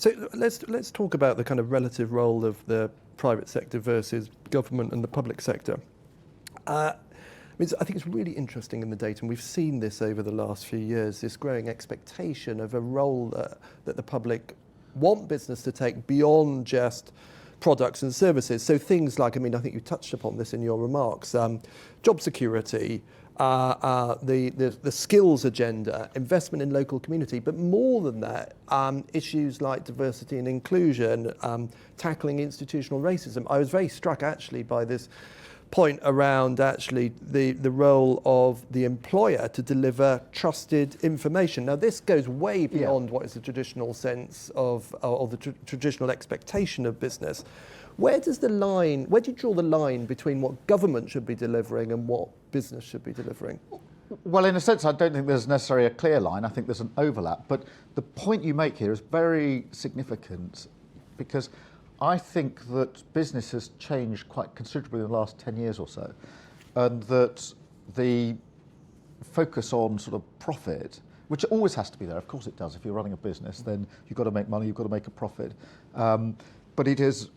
So let's talk about the kind of relative role of the private sector versus government and the public sector. I think it's really interesting in the data, and we've seen this over the last few years, this growing expectation of a role that the public want business to take beyond just products and services. So things like, I think you touched upon this in your remarks, job security, the skills agenda, investment in local community, but more than that, issues like diversity and inclusion, tackling institutional racism. I was very struck actually by this point around actually the role of the employer to deliver trusted information. Now this goes way beyond what is the traditional sense of or the traditional expectation of business. Where do you draw the line between what government should be delivering and what business should be delivering? Well, in a sense, I don't think there's necessarily a clear line. I think there's an overlap. But the point you make here is very significant because I think that business has changed quite considerably in the last 10 years or so, and that the focus on sort of profit, which always has to be there, of course it does. If you're running a business, then you've got to make money, you've got to make a profit. But it is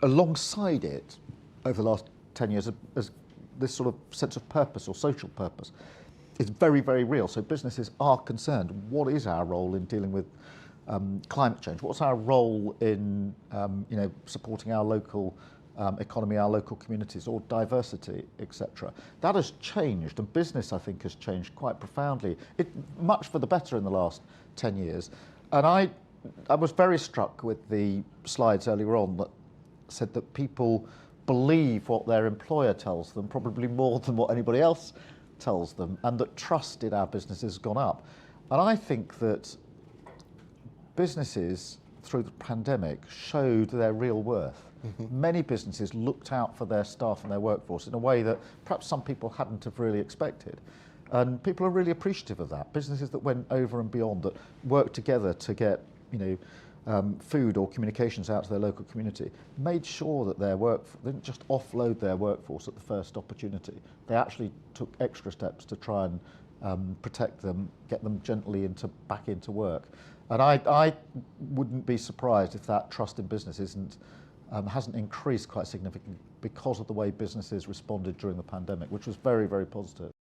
alongside it, over the last 10 years, as this sort of sense of purpose or social purpose is very, very real. So businesses are concerned. What is our role in dealing with climate change? What's our role in supporting our local economy, our local communities, or diversity, etc.? That has changed, and business, I think, has changed quite profoundly. Much for the better in the last 10 years. And I was very struck with the slides earlier on that said that people believe what their employer tells them, probably more than what anybody else tells them, and that trust in our businesses has gone up. And I think that businesses, through the pandemic, showed their real worth. Mm-hmm. Many businesses looked out for their staff and their workforce in a way that perhaps some people hadn't have really expected. And people are really appreciative of that. Businesses that went over and beyond, that worked together to get, food or communications out to their local community, made sure that they didn't just offload their workforce at the first opportunity. They actually took extra steps to try and protect them, get them gently back into work. And I wouldn't be surprised if that trust in business hasn't increased quite significantly because of the way businesses responded during the pandemic, which was very, very positive.